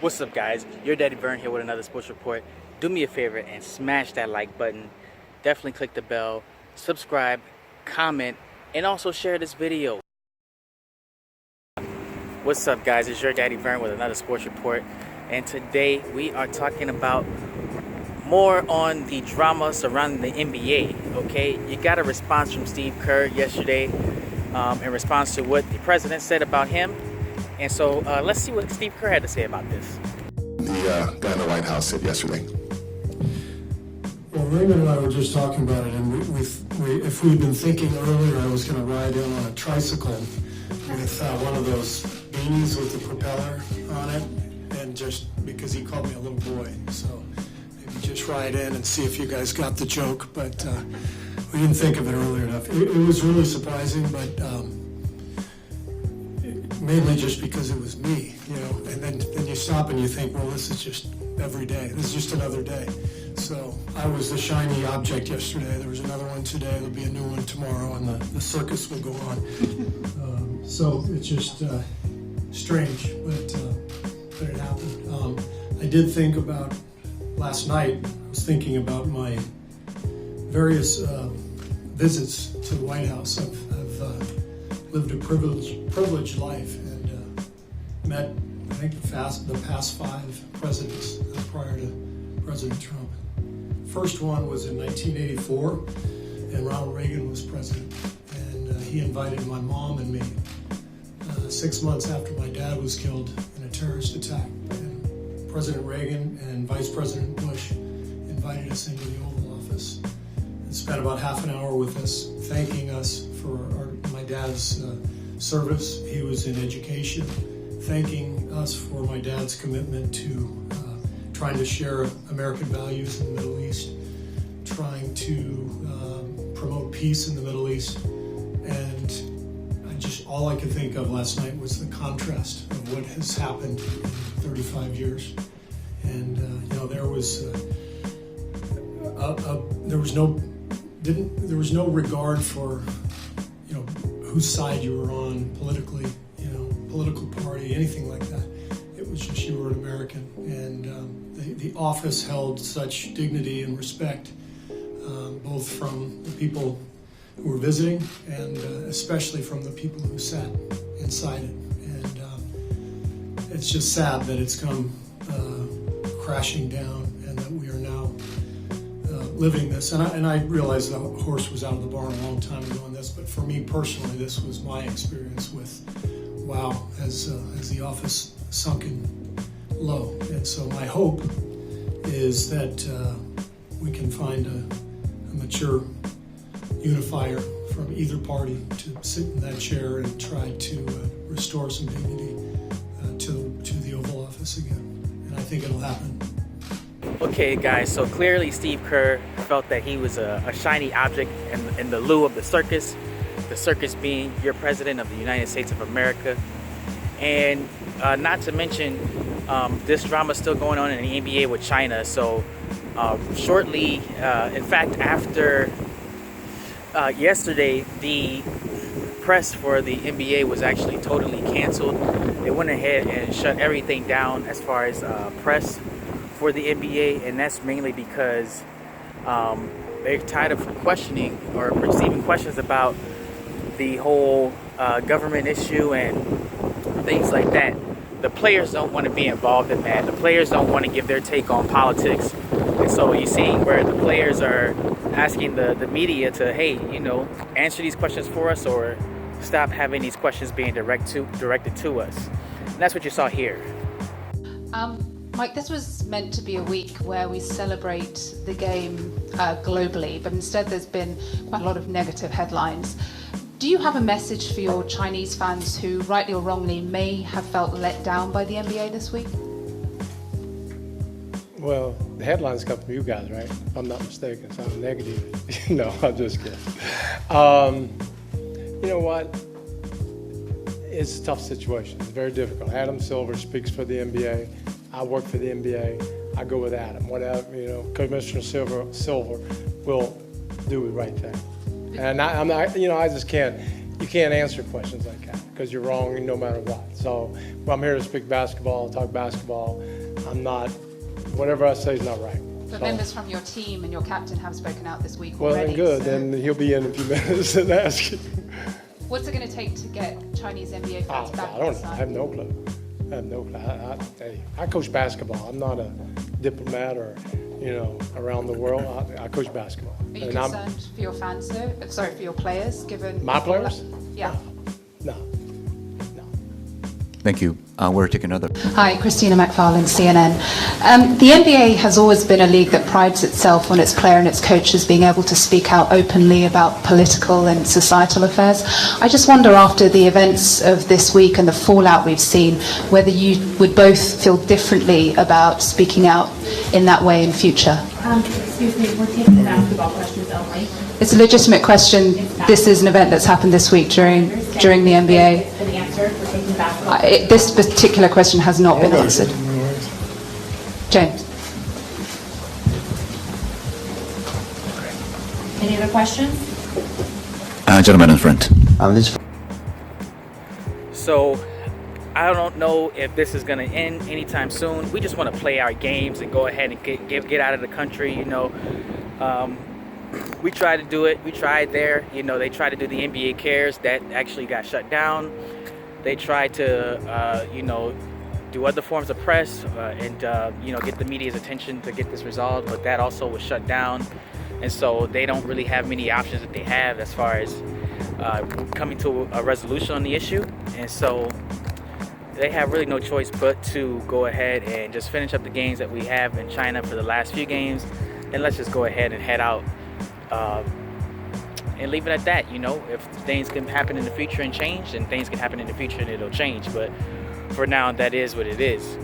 What's up, guys? Your Daddy Vern here with another sports report. Do me a favor and smash that like button. Definitely click the bell, subscribe, comment, and also share this video. What's up, guys? It's your Daddy Vern with another sports report. And today we are talking about more on the drama surrounding the NBA. Okay, you got a response from Steve Kerr yesterday in response to what the president said about him. And so let's see what Steve Kerr had to say about this. The guy in the White House said yesterday. Well, Raymond and I were just talking about it, and if we'd been thinking earlier I was going to ride in on a tricycle with one of those beanies with the propeller on it, and just because he called me a little boy, so maybe just ride in and see if you guys got the joke, but we didn't think of it earlier enough. It was really surprising, but mainly just because it was me, and then you stop and you think, well, this is just every day. This is just another day. So I was the shiny object yesterday. There was another one today. There'll be a new one tomorrow, and the circus will go on. So it's just strange, but it happened. I did think about last night. I was thinking about my various visits to the White House. I've lived a privileged life and met, I think, the past 5 presidents prior to President Trump. First one was in 1984, and Ronald Reagan was president, and he invited my mom and me 6 months after my dad was killed in a terrorist attack. And President Reagan and Vice President Bush invited us into the Oval Office and spent about half an hour with us, thanking us for my dad's service. He was in education, thanking us for my dad's commitment to trying to share American values in the Middle East, trying to promote peace in the Middle East. And all I could think of last night was the contrast of what has happened in 35 years. And there was no regard for whose side you were on politically, political party, anything like that. It was just you were an American, and the office held such dignity and respect, both from the people who were visiting and especially from the people who sat inside it. And it's just sad that it's come crashing down and that we are now living this. And I realized the horse was out of the barn a long time ago on this, but for me personally, this was my experience with, wow, has the office sunken low. And so my hope is that we can find a mature unifier from either party to sit in that chair and try to restore some dignity to the Oval Office again. And I think it'll happen. Okay, guys, so clearly Steve Kerr felt that he was a shiny object in the lieu of the circus being your president of the United States of America. And not to mention, this drama is still going on in the NBA with China. So shortly, in fact, after yesterday, the press for the NBA was actually totally canceled. They went ahead and shut everything down as far as press for the NBA, and that's mainly because they're tired of questioning or receiving questions about the whole government issue and things like that. The players don't want to be involved in that. The players don't want to give their take on politics. And so you see where the players are asking the media to, hey, answer these questions for us or stop having these questions being directed to us. And that's what you saw here. Mike, this was meant to be a week where we celebrate the game globally, but instead there's been quite a lot of negative headlines. Do you have a message for your Chinese fans who, rightly or wrongly, may have felt let down by the NBA this week? Well, the headlines come from you guys, right? If I'm not mistaken, so I'm negative. No, I'm just kidding. You know what? It's a tough situation. It's very difficult. Adam Silver speaks for the NBA. I work for the NBA. I go with Adam. Whatever, Commissioner Silver will do the right thing. And I just can't. You can't answer questions like that because you're wrong no matter what. So well, I'm here to speak basketball, talk basketball. I'm not, whatever I say is not right. But So- members from your team and your captain have spoken out this week Well, already. then good. so Then he'll be in a few minutes and ask you. what's it going to take to get Chinese NBA fans back I on don't the know. I side? have no clue. I have no clue. Hey, I coach basketball. I'm not a diplomat or, around the world. I coach basketball. Are you And I'm- concerned for your fans, though? Sorry, for your players, given My players? Yeah. No. Thank you. We're taking another. Hi, Christina McFarlane, CNN. The NBA has always been a league that prides itself on its player and its coaches being able to speak out openly about political and societal affairs. I just wonder, after the events of this week and the fallout we've seen, whether you would both feel differently about speaking out in that way in future. Excuse me, we're taking basketball questions only. It's a legitimate question. This is an event that's happened this week during the NBA. It's been answered, we're taking basketball. This particular question has not been answered. James. Any other questions? Gentleman in front. So I don't know if this is going to end anytime soon. We just want to play our games and go ahead and get out of the country. We tried to do it. We tried there. They tried to do the NBA Cares. That actually got shut down. They tried to, do other forms of press and, get the media's attention to get this resolved. But that also was shut down. And so they don't really have many options that they have as far as coming to a resolution on the issue. And so they have really no choice but to go ahead and just finish up the games that we have in China for the last few games. And let's just go ahead and head out. And leave it at that. If things can happen in the future and change, then things can happen in the future and it'll change. But for now, that is what it is.